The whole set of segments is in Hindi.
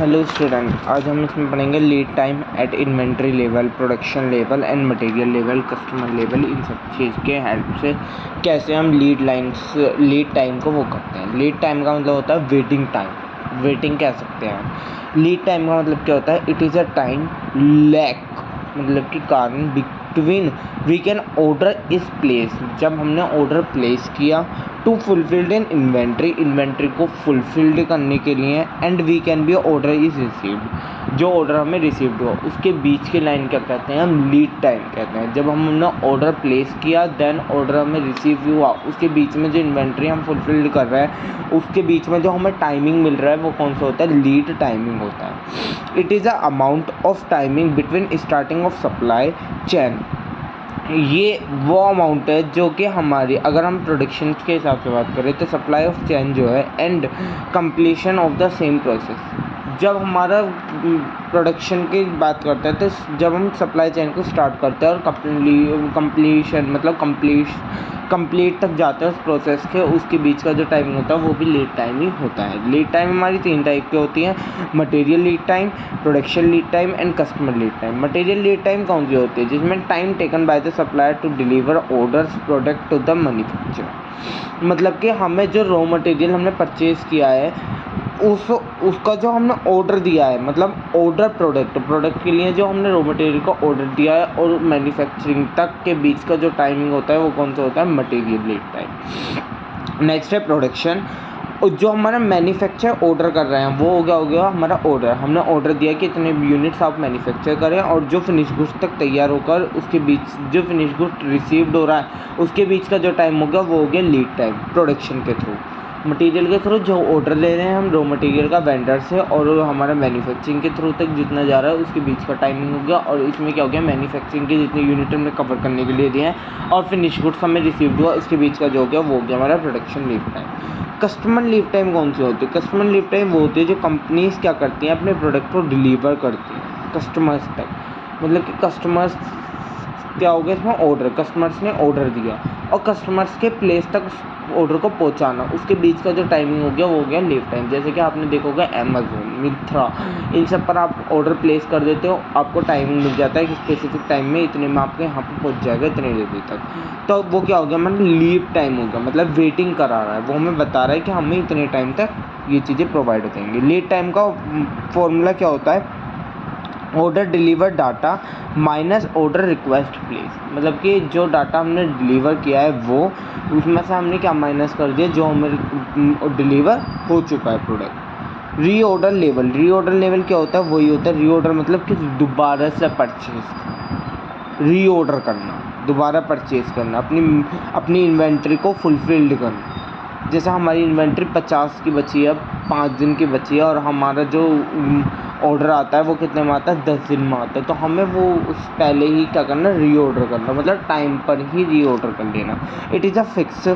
हेलो स्टूडेंट, आज हम इसमें पढ़ेंगे lead time at inventory level, production level and material level, customer level. इन सब चीज़ के हेल्प से कैसे हम लीड टाइम को वो करते हैं। लीड टाइम का मतलब होता है वेटिंग टाइम, वेटिंग कह सकते हैं। लीड टाइम का मतलब क्या होता है? It is a time lag, मतलब कि कारण between we can order is place, जब हमने ऑर्डर प्लेस किया टू फुलफिल्ड इन इन्वेंट्री को फुलफिल्ड करने के लिए, and we can be order is received, जो ऑर्डर हमें रिसीव्ड हुआ उसके बीच के लाइन क्या कहते हैं? हम लीड टाइम कहते हैं। जब हमने ऑर्डर प्लेस किया देन ऑर्डर हमें रिसीव हुआ, उसके बीच में जो इन्वेंट्री हम फुलफिल्ड कर रहे हैं उसके बीच में जो हमें टाइमिंग मिल रहा है वो कौन सा होता है? लीड टाइमिंग होता है। It is a amount of timing between starting of supply chain. ये वो अमाउंट है जो कि हमारी, अगर हम प्रोडक्शन के हिसाब से बात करें तो सप्लाई ऑफ चेन जो है and completion of the same process. जब हमारा प्रोडक्शन की बात करते हैं तो जब हम सप्लाई चेन को स्टार्ट करते हैं और कंप्लीशन मतलब कंप्लीट तक जाते हैं उस प्रोसेस के, उसके बीच का जो टाइमिंग होता है वो भी लीड टाइम ही होता है। लीड टाइम हमारी 3 टाइप की होती हैं: material lead time, production lead time and customer lead time. Material lead time कौन सी होती है? जिसमें time taken by the supplier to deliver orders product to the manufacturer. मतलब कि हमें जो रॉ मटेरियल हमने परचेज़ किया है उसका जो हमने ऑर्डर दिया है, मतलब ऑर्डर प्रोडक्ट के लिए जो हमने रॉ मटेरियल का ऑर्डर दिया है और मैन्युफैक्चरिंग तक के बीच का जो टाइमिंग होता है वो कौन सा होता है? Material lead time. नेक्स्ट है प्रोडक्शन। और जो हमारा मैन्युफैक्चर ऑर्डर कर रहे हैं वो हो गया हमारा ऑर्डर। हमने ऑर्डर दिया कि इतने यूनिट्स आप मैन्युफैक्चर करें, और जो फिनिश गुड्स तक तैयार होकर उसके बीच जो फिनिश गुड्स रिसीव्ड हो रहा है उसके बीच का जो टाइम हो गया वो हो गया लीड टाइम। प्रोडक्शन के थ्रू, मटेरियल के थ्रू जो ऑर्डर ले रहे हैं हम रॉ मटेरियल का वेंडर से, और हमारा मैन्युफैक्चरिंग के थ्रू तक जितना जा रहा है उसके बीच का टाइमिंग हो गया। और इसमें क्या हो गया? मैन्युफैक्चरिंग के जितने यूनिट हमने कवर करने के लिए दिए हैं और फिनिश गुड्स हमें रिसीव्ड हुआ उसके बीच का जो हो गया वो हो गया हमारा production lead time. Customer lead time कौन सी होती है? कस्टमर लीड टाइम वो होती है जो कंपनीज क्या करती हैं, अपने प्रोडक्ट को डिलीवर करती हैं कस्टमर्स तक। मतलब कि कस्टमर्स क्या हो गया इसमें? ऑर्डर, कस्टमर्स ने ऑर्डर दिया और कस्टमर्स के प्लेस तक ऑर्डर को पहुंचाना, उसके बीच का जो टाइमिंग हो गया वो हो गया लीड टाइम। जैसे कि आपने देखा होगा अमेज़न, मिंत्रा, इन सब पर आप ऑर्डर प्लेस कर देते हो, आपको टाइमिंग मिल जाता है कि स्पेसिफिक टाइम में इतने में आपके यहाँ पर पहुँच जाएगा इतने देर तक। तो वो क्या हो गया? मतलब लीड टाइम हो गया, मतलब वेटिंग करा रहा है, वो हमें बता रहा है कि हमें इतने टाइम तक ये चीज़ें प्रोवाइड हो जाएंगी। लीड टाइम का फॉर्मूला क्या होता है? Order deliver data minus order request place. मतलब कि जो डाटा हमने डिलीवर किया है वो, उसमें से हमने क्या माइनस कर दिया? जो हमें डिलीवर हो चुका है प्रोडक्ट। रीऑर्डर लेवल क्या होता है? वही होता है रीऑर्डर, मतलब कि दोबारा से परचेज, रीऑर्डर करना, दोबारा परचेज करना, अपनी इन्वेंट्री को फुलफिल्ड करना। जैसे हमारी इन्वेंट्री 50 की बची है, 5 दिन की बची है, और हमारा जो ऑर्डर आता है वो कितने में आता है? 10 दिन में आता है। तो हमें वो उस पहले ही क्या करना? रीऑर्डर करना, मतलब टाइम पर ही रीऑर्डर कर लेना। It is a fix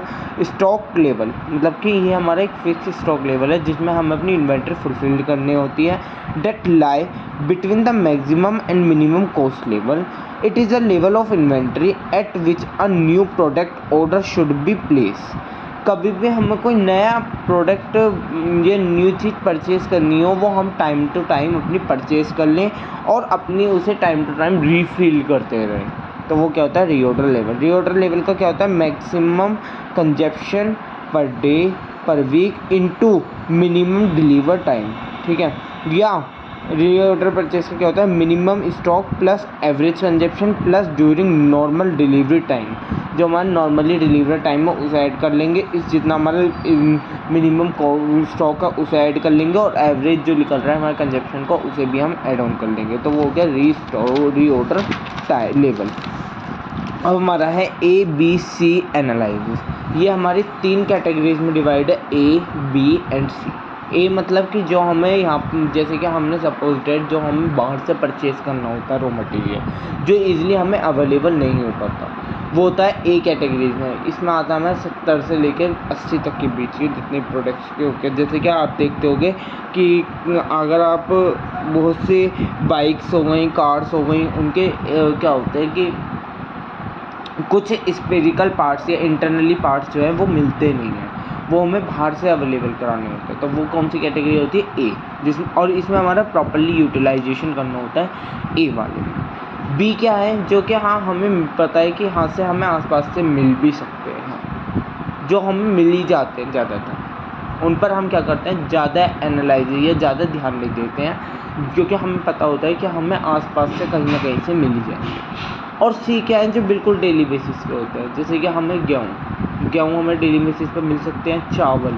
stock level, मतलब कि ये हमारा एक फिक्स स्टॉक लेवल है जिसमें हमें अपनी इन्वेंट्री फुलफिल करनी होती है। Date lie between the maximum and minimum cost level. It is a level of inventory at which a new product order should be place. कभी भी हमें कोई नया प्रोडक्ट या न्यू चीज़ परचेज़ करनी हो वो हम टाइम टू टाइम अपनी परचेज़ कर लें और अपनी उसे टाइम टू टाइम रीफिल करते रहें, तो वो क्या होता है? Reorder level. रीऑर्डर लेवल का क्या होता है? Maximum consumption per day per week into minimum deliver time, ठीक है। या रीऑर्डर परचेज का क्या होता है? Minimum stock plus average consumption plus during normal delivery time. जो हमारा नॉर्मली डिलीवरी टाइम है उसे ऐड कर लेंगे, इस जितना हमारा मिनिमम स्टॉक है उसे ऐड कर लेंगे, और एवरेज जो निकल रहा है हमारे कंजप्शन का उसे भी हम ऐड ऑन कर लेंगे। तो वो हो गया रीऑर्डर लेवल। अब हमारा है ABC एनालिसिस। ये हमारी 3 कैटेगरीज में डिवाइड है, A, B एंड C। ए मतलब कि जो हमें यहाँ, जैसे कि हमने सपोज डेट जो हमें बाहर से परचेज़ करना होता है रॉ मटेरियल जो इजीली हमें अवेलेबल नहीं हो पाता, वो होता है ए कैटेगरीज में। इसमें आता है 70 से लेकर 80 तक के बीच के जितने प्रोडक्ट्स के होते हैं। जैसे कि आप देखते होंगे कि अगर आप बहुत से बाइक्स हो गई, कार्स हो गई, उनके क्या होते हैं कि कुछ स्पेरिकल पार्ट्स या इंटरनली पार्ट्स जो है वो मिलते नहीं हैं, वो हमें बाहर से अवेलेबल कराने होते हैं, तो वो कौन सी कैटेगरी होती है? ए, जिसमें और इसमें हमारा प्रॉपर्ली यूटिलाइजेशन करना होता है ए वाले में। बी क्या है? जो कि हाँ हमें पता है कि हाँ से हमें आसपास से मिल भी सकते हैं, जो हमें मिल ही जाते हैं ज़्यादातर, उन पर हम क्या करते हैं, ज़्यादा एनालाइज या ज़्यादा ध्यान नहीं देते हैं, क्योंकि हमें पता होता है कि हमें आसपास से कहीं ना कहीं से मिल ही जाएंगे। और सी क्या है? जो बिल्कुल डेली बेसिस पे होता है, जैसे कि हमें गेहूँ हमें डेली बेसिस पे मिल सकते हैं, चावल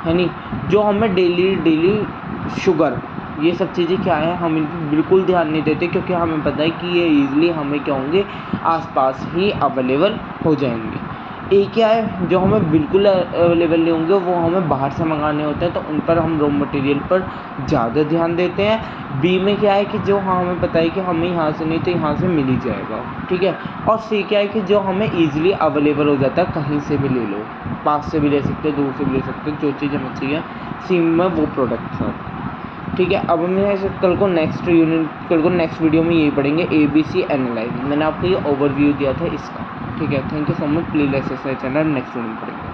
है नहीं, जो हमें डेली शुगर, ये सब चीज़ें क्या है, हम इन पर बिल्कुल ध्यान नहीं देते, क्योंकि हमें पता है कि ये ईज़िली हमें क्या होंगे, आसपास ही अवेलेबल हो जाएंगे। ए क्या है? जो हमें बिल्कुल अवेलेबल नहीं होंगे, वो हमें बाहर से मंगाने होते हैं, तो उन पर हम रॉ मटेरियल पर ज़्यादा ध्यान देते हैं। बी में क्या है कि जो हाँ हमें पता है कि हमें यहाँ से नहीं तो यहाँ से मिल ही जाएगा, ठीक है। और सी क्या है कि जो हमें ईज़िली अवेलेबल हो जाता है, कहीं से भी ले लो, पास से भी ले सकते हो, दूर से भी ले सकते हो, जो चीज़ हमें चाहिए सी में वो प्रोडक्ट्स हैं, ठीक है। अब हम ऐसे कल को नेक्स्ट वीडियो में यही पढ़ेंगे, ABC एनालाइज। मैंने आपको ये ओवरव्यू दिया था इसका, ठीक है। Thank you so much. Please like subscribe channel, next video में पढ़ेंगे।